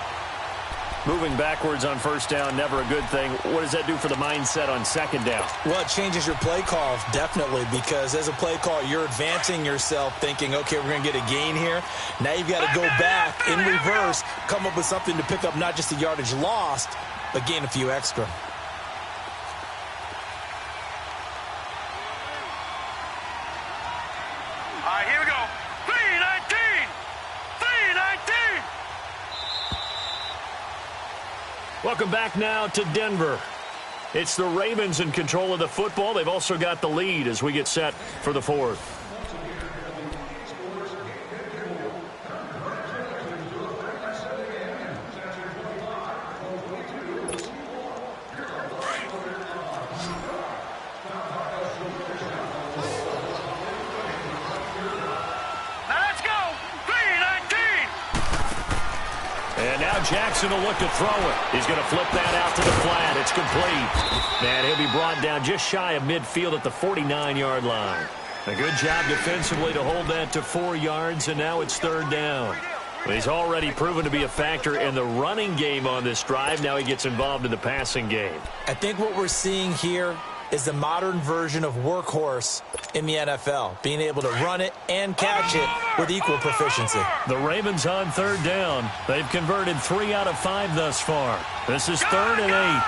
Moving backwards on first down, never a good thing. What does that do for the mindset on second down? Well, it changes your play call, definitely, because as a play call, you're advancing yourself thinking, okay, we're going to get a gain here. Now you've got to go back in reverse, come up with something to pick up not just the yardage lost, but gain a few extra. All right, here we go. 3-19. 3-19. Welcome back now to Denver. It's the Ravens in control of the football. They've also got the lead as we get set for the fourth. Jackson will look to throw it. He's going to flip that out to the flat. It's complete. And he'll be brought down just shy of midfield at the 49-yard line. A good job defensively to hold that to 4 yards, and now it's third down. He's already proven to be a factor in the running game on this drive. Now he gets involved in the passing game. I think what we're seeing here is the modern version of workhorse in the NFL, being able to run it and catch it with equal proficiency. The Ravens on third down. They've converted 3 out of 5 thus far. This is 3rd and 8.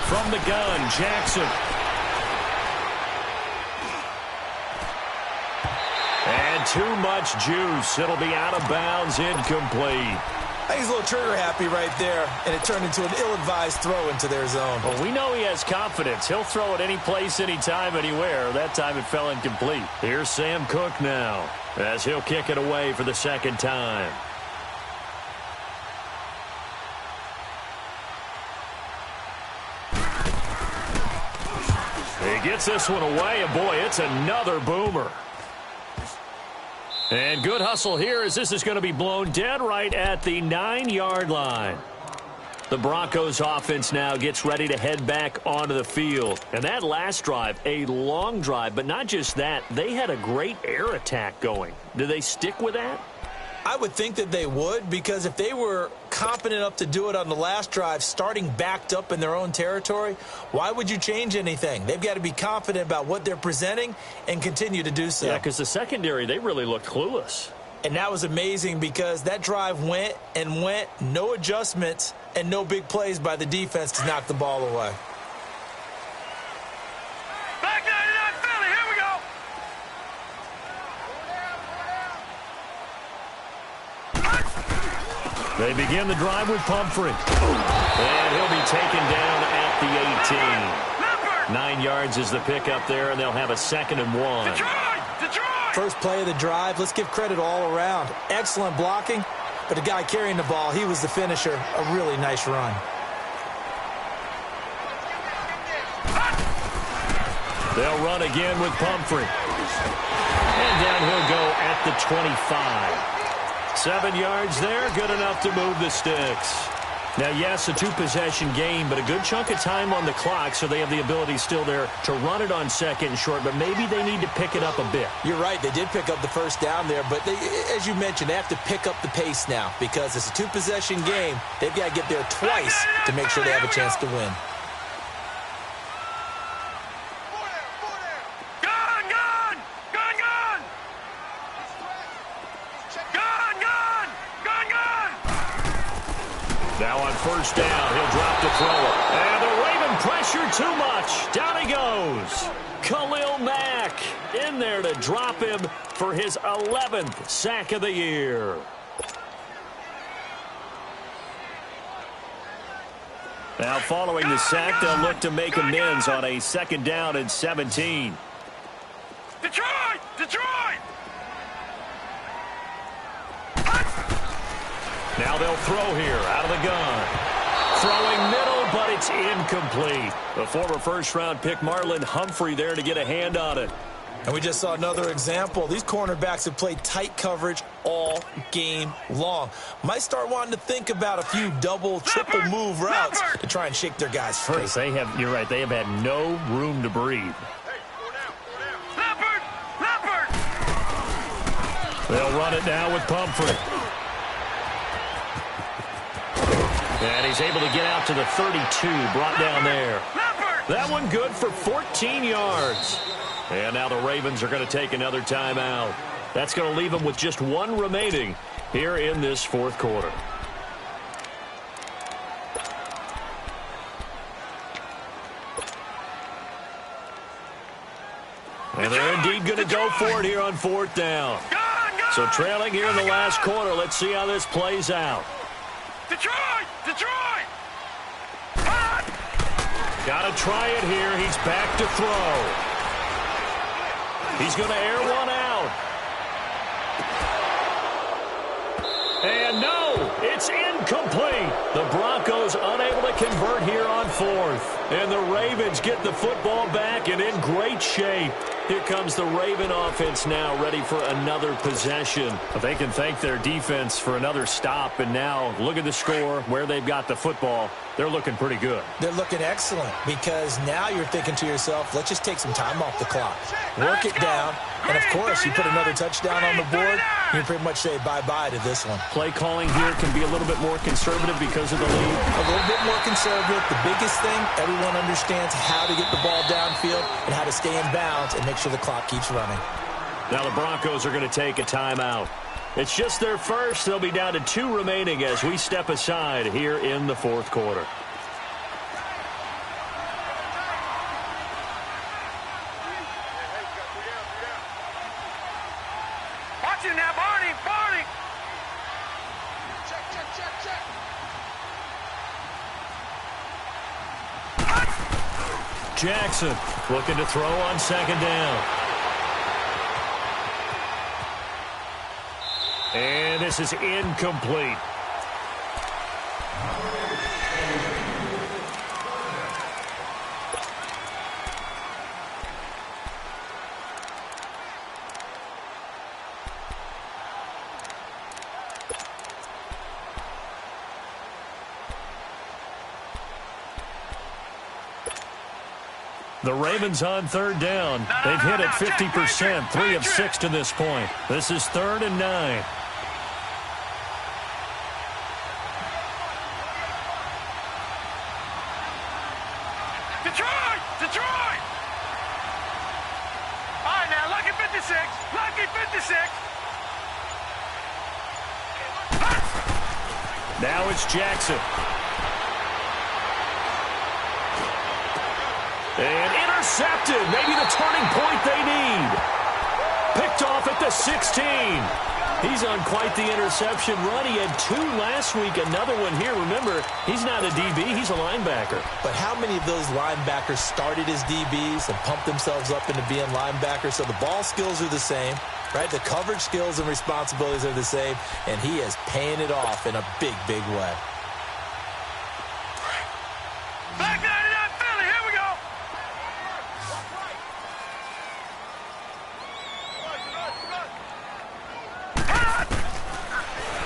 From the gun, Jackson. And too much juice. It'll be out of bounds, incomplete. I think he's a little trigger happy right there, and it turned into an ill-advised throw into their zone. Well, we know he has confidence. He'll throw it any place, anytime, anywhere. That time it fell incomplete. Here's Sam Cook now as he'll kick it away for the second time. He gets this one away, and boy, it's another boomer. And good hustle here as this is going to be blown dead right at the 9-yard line. The Broncos offense now gets ready to head back onto the field. And that last drive, a long drive, but not just that, they had a great air attack going. Do they stick with that? I would think that they would, because if they were competent enough to do it on the last drive, starting backed up in their own territory, why would you change anything? They've got to be confident about what they're presenting and continue to do so. Yeah, because the secondary, they really looked clueless. And that was amazing because that drive went and went, no adjustments and no big plays by the defense to knock the ball away. They begin the drive with Pumphrey. And he'll be taken down at the 18. 9 yards is the pickup there, and they'll have a 2nd and 1. Detroit! First play of the drive, let's give credit all around. Excellent blocking, but the guy carrying the ball, he was the finisher. A really nice run. They'll run again with Pumphrey. And down he'll go at the 25. 7 yards there, good enough to move the sticks. Now, yes, a 2-possession game, but a good chunk of time on the clock, so they have the ability still there to run it on 2nd and short, but maybe they need to pick it up a bit. You're right, they did pick up the first down there, but they, as you mentioned, they have to pick up the pace now because it's a 2-possession game. They've got to get there twice to make sure they have a chance to win. Now on first down, he'll drop to throw it. And the Raven pressure too much. Down he goes. Khalil Mack in there to drop him for his 11th sack of the year. Now following the sack, they'll look to make amends on a 2nd down and 17. Detroit! Now they'll throw here out of the gun. Throwing middle, but it's incomplete. The former first-round pick Marlon Humphrey there to get a hand on it. And we just saw another example. These cornerbacks have played tight coverage all game long. Might start wanting to think about a few double, triple move routes to try and shake their guys free. You're right, they have had no room to breathe. They'll run it now with Pumphrey. And he's able to get out to the 32, brought down there. That one good for 14 yards. And now the Ravens are going to take another timeout. That's going to leave them with just one remaining here in this fourth quarter. And they're indeed going to go for it here on fourth down. So trailing here in the last quarter. Let's see how this plays out. Detroit! Got to try it here. He's back to throw. He's going to air one out. And no, it's incomplete. The Broncos unable to convert here on fourth. And the Ravens get the football back and in great shape. Here comes the Raven offense now, ready for another possession. But they can thank their defense for another stop. And now look at the score, where they've got the football. They're looking pretty good. They're looking excellent because now you're thinking to yourself, let's just take some time off the clock. Work it down. And, of course, you put another touchdown on the board, you pretty much say bye-bye to this one. Play calling here can be a little bit more conservative because of the lead. A little bit more conservative. The biggest thing, everyone understands how to get the ball downfield and how to stay in bounds and make sure the clock keeps running. Now the Broncos are going to take a timeout. It's just their first. They'll be down to 2 remaining as we step aside here in the fourth quarter. Watch it now, Barney! Jackson looking to throw on second down. And this is incomplete. The Ravens on third down. They've hit it 50%, 3 of 6 to this point. This is 3rd and 9. Detroit! All right, now, lucky 56. Now it's Jackson. And intercepted. Maybe the turning point they need. Picked off at the 16. He's on quite the interception run. He had 2 last week, another one here. Remember, he's not a DB, he's a linebacker. But how many of those linebackers started as DBs and pumped themselves up into being linebackers? So the ball skills are the same, right? The coverage skills and responsibilities are the same, and he is paying it off in a big, big way. Back 99 Philly, here we go.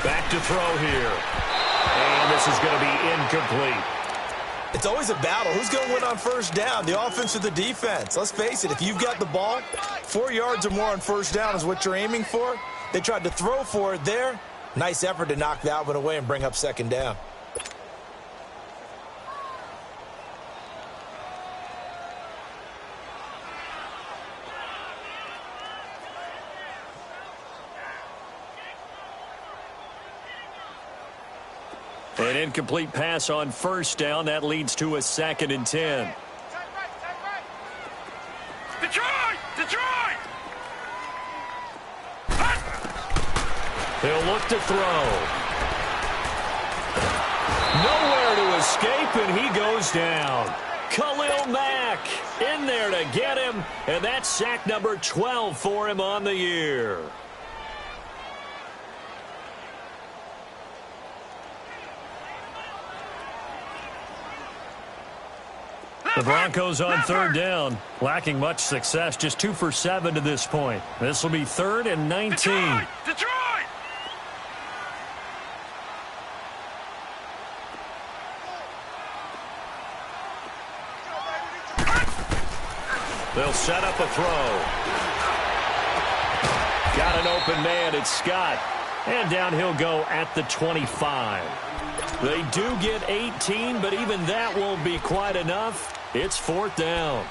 Back to throw here. And this is going to be incomplete. It's always a battle. Who's going to win on first down, the offense or the defense? Let's face it, if you've got the ball, 4 yards or more on first down is what you're aiming for. They tried to throw for it there. Nice effort to knock that one away and bring up second down. An incomplete pass on first down. That leads to a 2nd and 10. Detroit! He'll look to throw. Nowhere to escape, and he goes down. Khalil Mack in there to get him, and that's sack number 12 for him on the year. The Broncos on third down, lacking much success, just 2 for 7 to this point. This will be 3rd and 19. Detroit! They'll set up a throw. Got an open man, it's Scott. And down he'll go at the 25. They do get 18, but even that won't be quite enough. It's 4th down.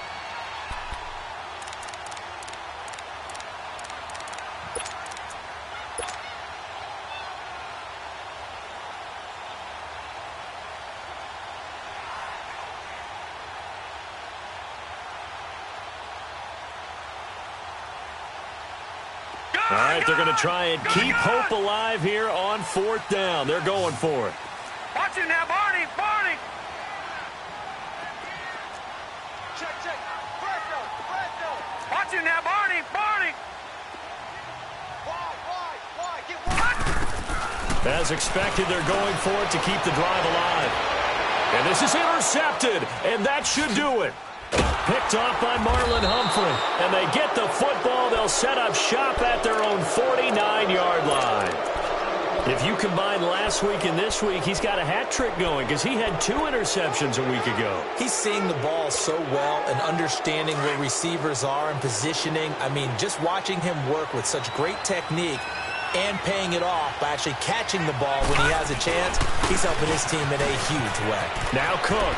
All right, they're going to try and keep hope alive here on 4th down. They're going for it. Watch it now, Barney! Barney! Check. Watch it now, Barney! Barney! Why? Get wide! As expected, they're going for it to keep the drive alive. And this is intercepted, and that should do it. Picked off by Marlon Humphrey. And they get the football. They'll set up shop at their own 49-yard line. If you combine last week and this week, he's got a hat trick going because he had 2 interceptions a week ago. He's seeing the ball so well and understanding where receivers are and positioning. I mean, just watching him work with such great technique and paying it off by actually catching the ball when he has a chance, he's helping his team in a huge way. Now Cook.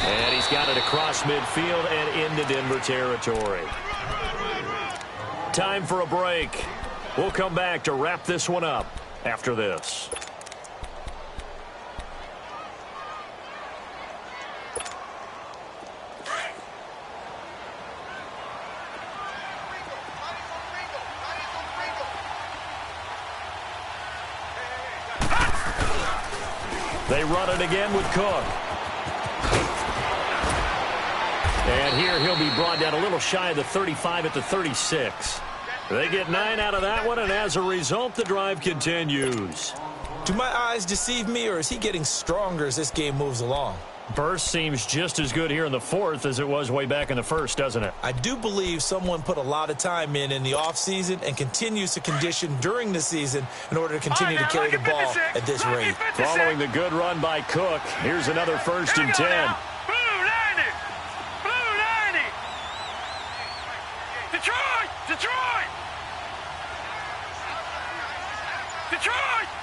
And he's got it across midfield and into Denver territory. Time for a break. We'll come back to wrap this one up after this. They run it again with Cook. And here he'll be brought down a little shy of the 35 at the 36. They get 9 out of that one, and as a result, the drive continues. Do my eyes deceive me, or is he getting stronger as this game moves along? Burst seems just as good here in the 4th as it was way back in the 1st, doesn't it? I do believe someone put a lot of time in the offseason and continues to condition during the season in order to continue to carry the ball at this rate. Following the good run by Cook, here's another 1st and 10.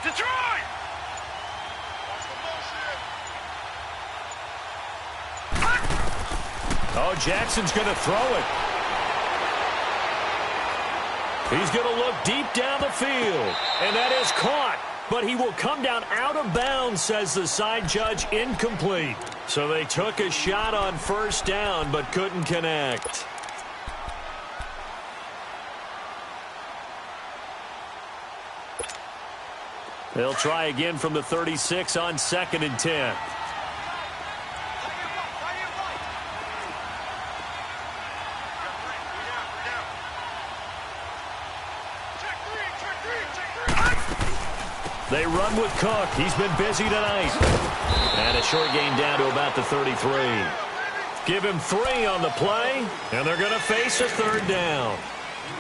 Detroit! Oh, Jackson's going to throw it. He's going to look deep down the field. And that is caught. But he will come down out of bounds, says the side judge, incomplete. So they took a shot on 1st down, but couldn't connect. They'll try again from the 36 on 2nd and 10. They run with Cook. He's been busy tonight. And a short gain down to about the 33. Give him 3 on the play, and they're going to face a 3rd down.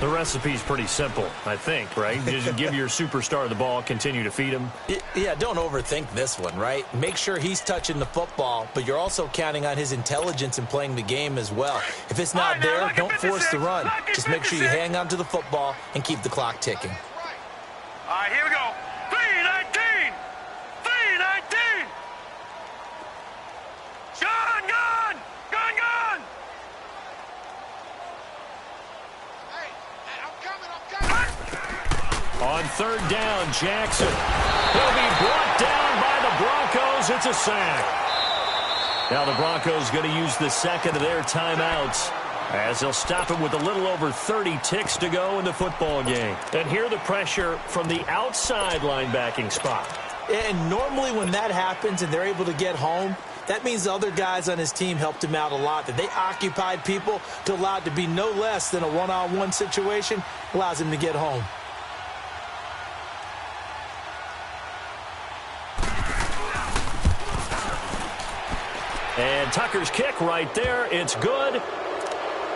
The recipe's pretty simple, I think, right? Just give your superstar the ball, continue to feed him. Yeah, don't overthink this one, right? Make sure he's touching the football, but you're also counting on his intelligence in playing the game as well. If it's not there, don't force the run. Just make sure you hang on to the football and keep the clock ticking. All right, here we go. 3-19! 3-19! Gun! On 3rd down, Jackson. He'll be brought down by the Broncos. It's a sack. Now the Broncos going to use the 2nd of their timeouts as they'll stop him with a little over 30 ticks to go in the football game. And here the pressure from the outside linebacking spot. And normally when that happens and they're able to get home, that means the other guys on his team helped him out a lot. That they occupied people to allow it to be no less than a one-on-one situation allows him to get home. And Tucker's kick right there. It's good.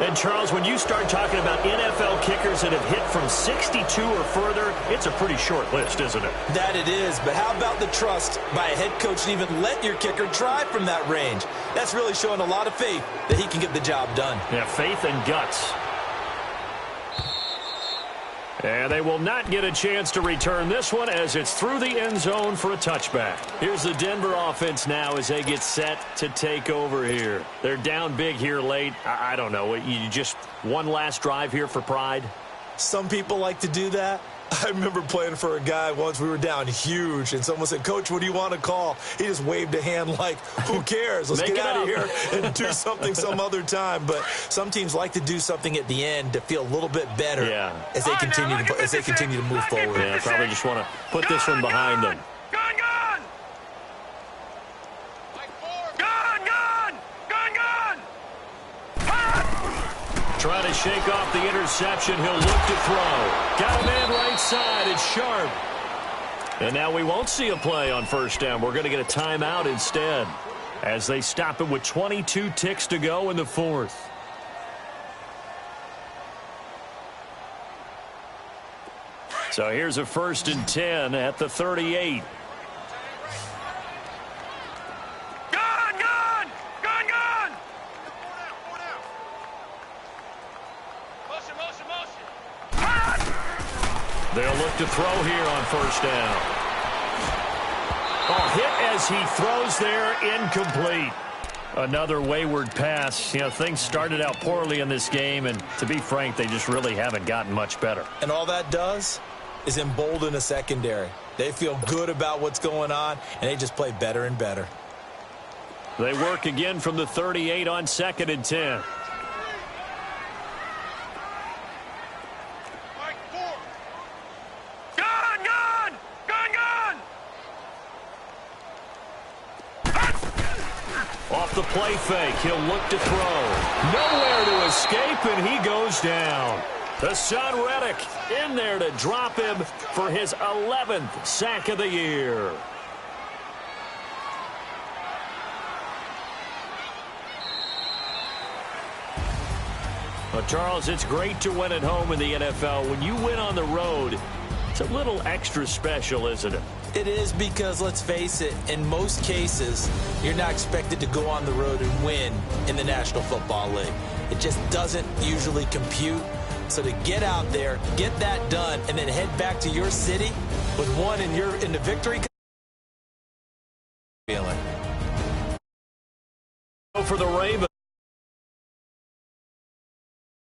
And, Charles, when you start talking about NFL kickers that have hit from 62 or further, it's a pretty short list, isn't it? That it is, but how about the trust by a head coach to even let your kicker try from that range? That's really showing a lot of faith that he can get the job done. Yeah, faith and guts. And they will not get a chance to return this one as it's through the end zone for a touchback. Here's the Denver offense now as they get set to take over here. They're down big here late. I don't know. You just one last drive here for pride? Some people like to do that. I remember playing for a guy once. We were down huge, and someone said, "Coach, what do you want to call?" He just waved a hand like, who cares? Let's get out of here and do something some other time. But some teams like to do something at the end to feel a little bit better as they continue to move forward. Yeah, probably just want to put this one behind them. Gun! Trying to shake off the interception. He'll look to throw. Got a man right side. It's Sharp. And now we won't see a play on first down. We're going to get a timeout instead as they stop it with 22 ticks to go in the fourth. So here's a 1st and 10 at the 38. They'll look to throw here on first down. Oh, hit as he throws there, incomplete. Another wayward pass. You know, things started out poorly in this game, and to be frank, they just really haven't gotten much better. And all that does is embolden a secondary. They feel good about what's going on, and they just play better and better. They work again from the 38 on 2nd and 10. Off the play fake, he'll look to throw. Nowhere to escape, and he goes down. Hassan Reddick in there to drop him for his 11th sack of the year. Well, Charles, it's great to win at home in the NFL. When you win on the road, it's a little extra special, isn't it? It is because, let's face it, in most cases, you're not expected to go on the road and win in the National Football League. It just doesn't usually compute. So to get out there, get that done, and then head back to your city with one in the victory feeling. For the Ravens.